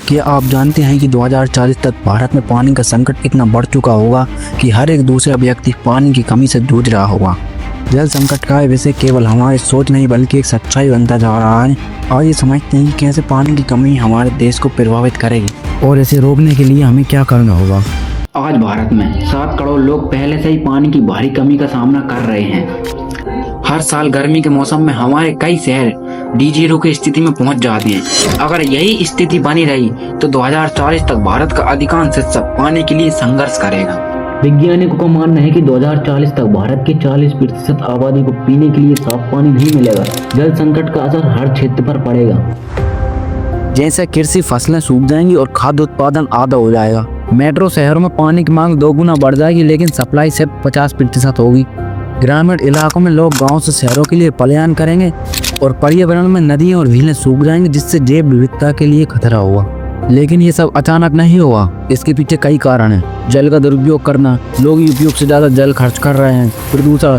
क्या आप जानते हैं कि 2040 तक भारत में पानी का संकट इतना बढ़ चुका होगा कि हर एक दूसरा व्यक्ति पानी की कमी से जूझ रहा होगा। जल संकट का विषय केवल हमारी सोच नहीं बल्कि एक सच्चाई बनता जा रहा है। और ये समझते हैं कि कैसे पानी की कमी हमारे देश को प्रभावित करेगी और इसे रोकने के लिए हमें क्या करना होगा। आज भारत में 7 करोड़ लोग पहले से ही पानी की भारी कमी का सामना कर रहे हैं। हर साल गर्मी के मौसम में हमारे कई शहर D0 की स्थिति में पहुंच जाते हैं। अगर यही स्थिति बनी रही तो 2040 तक भारत का अधिकांश हिस्सा पानी के लिए संघर्ष करेगा। वैज्ञानिकों का मानना है कि 2040 तक भारत के 40% आबादी को पीने के लिए साफ पानी नहीं मिलेगा। जल संकट का असर हर क्षेत्र पर पड़ेगा। जैसे कृषि फसलें सूख जाएंगी और खाद्य उत्पादन आधा हो जाएगा। मेट्रो शहरों में पानी की मांग 2 गुना बढ़ जाएगी लेकिन सप्लाई सिर्फ 50% होगी। ग्रामीण इलाकों में लोग गांव से शहरों के लिए पलायन करेंगे और पर्यावरण में नदियां और झीलें सूख जाएंगी जिससे जैव विविधता के लिए खतरा होगा। लेकिन ये सब अचानक नहीं होगा, इसके पीछे कई कारण हैं। जल का दुरुपयोग करना, लोग उपयोग से ज़्यादा जल खर्च कर रहे हैं। प्रदूषण,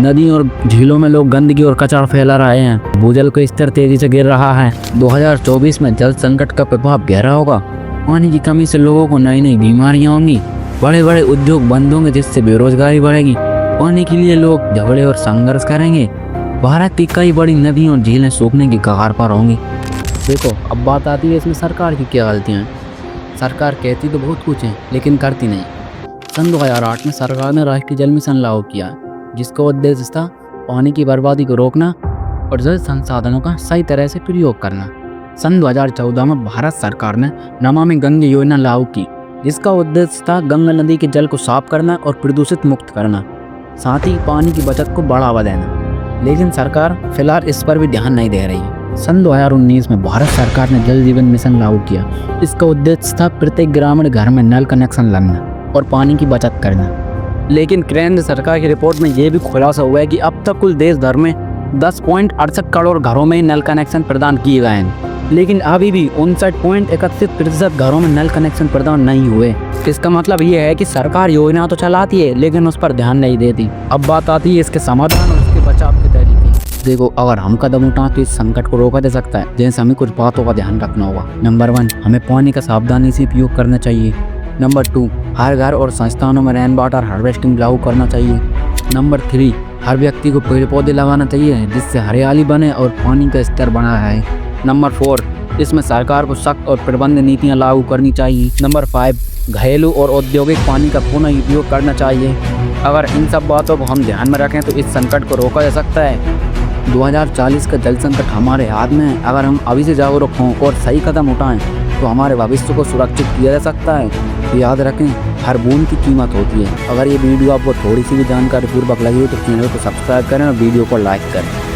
नदियों और झीलों में लोग गंदगी और कचरा फैला रहे हैं। भूजल का स्तर तेजी से गिर रहा है। 2024 में जल संकट का प्रभाव गहरा होगा। पानी की कमी से लोगों को नई नई बीमारियां होंगी। बड़े बड़े उद्योग बंद होंगे जिससे बेरोजगारी बढ़ेगी। पानी के लिए लोग झगड़े और संघर्ष करेंगे। भारत की कई बड़ी नदियां और झीलें सूखने की कगार पर होंगी। देखो, अब बात आती है इसमें सरकार की क्या गलतियां हैं। सरकार कहती तो बहुत कुछ है लेकिन करती नहीं। सन 2008 में सरकार ने राष्ट्रीय जल मिशन लागू किया जिसका उद्देश्य था पानी की बर्बादी को रोकना और जल संसाधनों का सही तरह से प्रयोग करना। सन 2014 में भारत सरकार ने नमामि गंगे योजना लागू की जिसका उद्देश्य था गंगा नदी के जल को साफ करना और प्रदूषित मुक्त करना, साथ ही पानी की बचत को बढ़ावा देना। लेकिन सरकार फिलहाल इस पर भी ध्यान नहीं दे रही है। सन 2019 में भारत सरकार ने जल जीवन मिशन लागू किया। इसका उद्देश्य था प्रत्येक ग्रामीण घर में नल कनेक्शन लगना और पानी की बचत करना। लेकिन केंद्र सरकार की रिपोर्ट में यह भी खुलासा हुआ है कि अब तक कुल देश भर में 10.68 करोड़ घरों में नल कनेक्शन प्रदान किए गए हैं, लेकिन अभी भी 59.31% घरों में नल कनेक्शन प्रदान नहीं हुए। इसका मतलब ये है कि सरकार योजना तो चलाती है लेकिन उस पर ध्यान नहीं देती। अब बात आती है इसके समाधान और इसके बचाव के तरीके। देखो, अगर हम कदम उठाएं तो इस संकट को रोका जा सकता है। जैसे हमें कुछ बातों का ध्यान रखना होगा। नंबर 1, हमें पानी का सावधानी से उपयोग करना चाहिए। नंबर 2, हर घर और संस्थानों में रेन वाटर हार्वेस्टिंग लागू करना चाहिए। नंबर 3, हर व्यक्ति को पेड़ पौधे लगाना चाहिए जिससे हरियाली बने और पानी का स्तर बना रहे। नंबर 4, इसमें सरकार को सख्त और प्रबंध नीतियां लागू करनी चाहिए। नंबर 5, घरेलू और औद्योगिक पानी का पुनः उपयोग करना चाहिए। अगर इन सब बातों को हम ध्यान में रखें तो इस संकट को रोका जा सकता है। 2040 का जल संकट हमारे हाथ में है। अगर हम अभी से जागरूक हों और सही कदम उठाएं तो हमारे भविष्य को सुरक्षित किया जा सकता है। याद रखें, हर बूंद की कीमत होती है। अगर ये वीडियो आपको थोड़ी सी भी जानकारी पूर्वक लगी हो तो चैनल को सब्सक्राइब करें और वीडियो को लाइक करें।